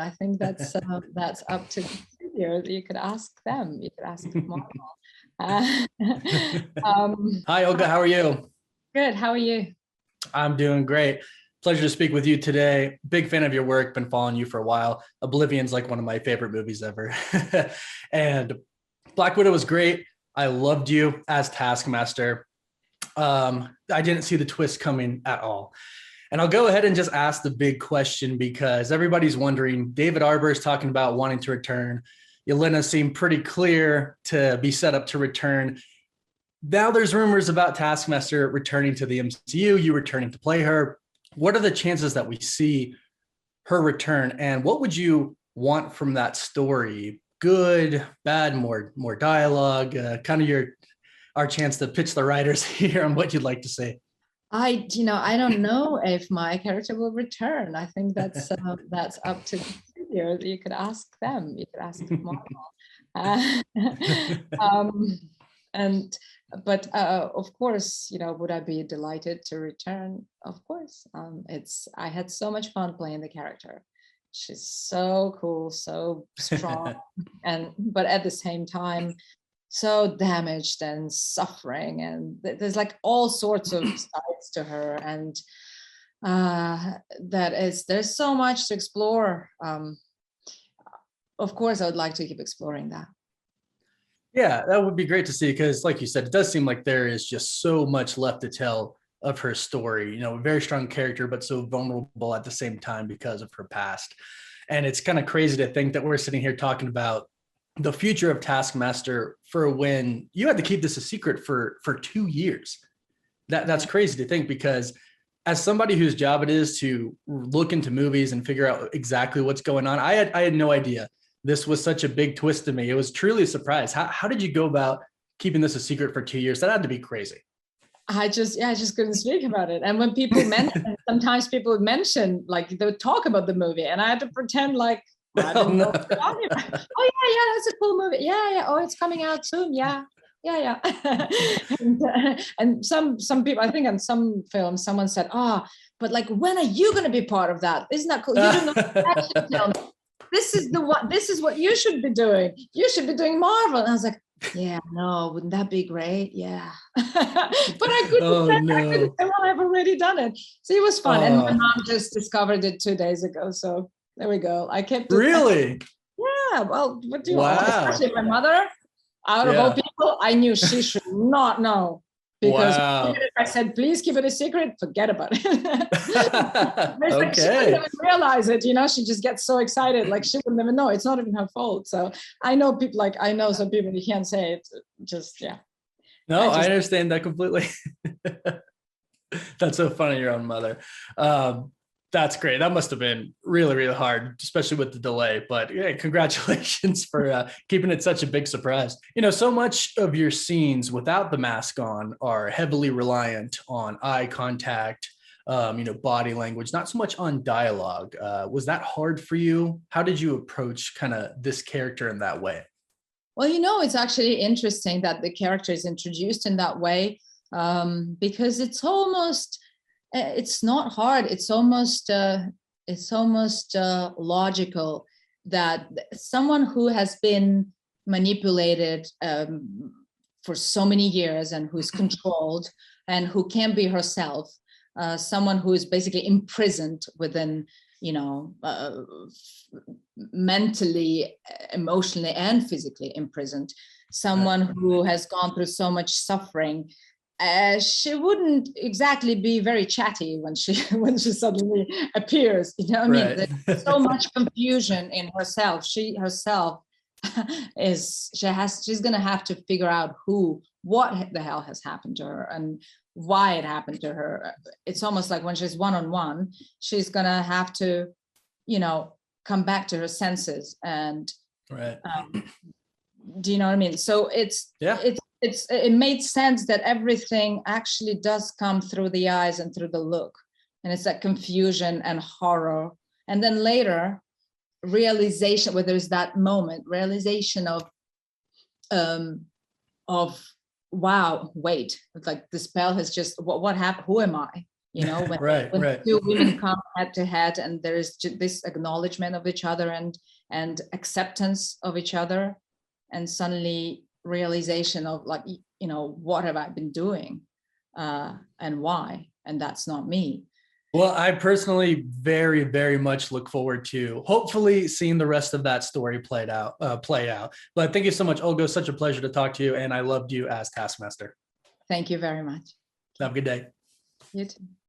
I think that's up to the studio. You could ask them. You could ask Marvel. Hi, Olga. How are you? Good. How are you? I'm doing great. Pleasure to speak with you today. Big fan of your work. Been following you for a while. Oblivion's like one of my favorite movies ever. And Black Widow was great. I loved you as Taskmaster. I didn't see the twist coming at all. And I'll go ahead and just ask the big question because everybody's wondering. David Harbour is talking about wanting to return. Yelena seemed pretty clear to be set up to return. Now there's rumors about Taskmaster returning to the MCU, you returning to play her. What are the chances that we see her return? And what would you want from that story? Good, bad, more dialogue, kind of our chance to pitch the writers here on what you'd like to say. I don't know if my character will return. I think that's up to the studio. You could ask them. You could ask Marvel. But of course, would I be delighted to return? Of course. I had so much fun playing the character. She's so cool, so strong, but at the same time, so damaged and suffering, and there's like all sorts of sides to her, and there's so much to explore. Of course, I would like to keep exploring that. Yeah, that would be great to see because, like you said, it does seem like there is just so much left to tell of her story. A very strong character, but so vulnerable at the same time because of her past. And it's kind of crazy to think that we're sitting here talking about the future of Taskmaster for when you had to keep this a secret for 2 years. That's crazy to think because as somebody whose job it is to look into movies and figure out exactly what's going on, I had no idea this was such a big twist to me. It was truly a surprise. How did you go about keeping this a secret for 2 years? That had to be crazy. I just couldn't speak about it. And when people mention, sometimes people would mention, like they would talk about the movie, and I had to pretend like I didn't know what they're talking about. Oh yeah, that's a cool movie. Yeah. Oh, it's coming out soon. Yeah. and some people, I think on some films, someone said, but like, when are you going to be part of that? Isn't that cool? You don't know. Tell me. This is what you should be doing. You should be doing Marvel. And I was like, yeah, no, wouldn't that be great? Yeah. But I couldn't say, well, I've already done it. So it was fun. And my mom just discovered it 2 days ago. So there we go. I kept it. Really? Yeah. Well, what do you want? Especially my mother, out of all people, I knew she should not know. Because if I said, please keep it a secret, forget about it. Like she wouldn't even realize it, she just gets so excited. Like she wouldn't even know. It's not even her fault. So I know some people you can't say it. No, I understand that completely. That's so funny, your own mother. That's great. That must have been really, really hard, especially with the delay. But yeah, congratulations for keeping it such a big surprise. So much of your scenes without the mask on are heavily reliant on eye contact, body language, not so much on dialogue. Was that hard for you? How did you approach kind of this character in that way? Well, it's actually interesting that the character is introduced in that way because it's not hard. It's almost logical that someone who has been manipulated for so many years and who's controlled and who can't be herself, someone who is basically imprisoned within, mentally, emotionally, and physically imprisoned, someone who has gone through so much suffering. She wouldn't exactly be very chatty when she suddenly appears. You know what I mean? Right. There's so much confusion in herself. She herself she's gonna have to figure out what the hell has happened to her and why it happened to her. It's almost like when she's one-on-one, she's gonna have to, come back to her senses and. Right. Do you know what I mean? So it made sense that everything actually does come through the eyes and through the look, and it's that confusion and horror, and then later realization, where there's that moment, realization of wow, wait, like the spell has just what happened? Who am I? You know, when, Right, when right. two women come head to head, and there is this acknowledgement of each other and acceptance of each other, and suddenly realization of like, you know, what have I been doing, and why, and that's not me. Well, I personally very, very much look forward to hopefully seeing the rest of that story play out. But thank you so much, Olga. Such a pleasure to talk to you, and I loved you as Taskmaster. Thank you very much. Have a good day. You too.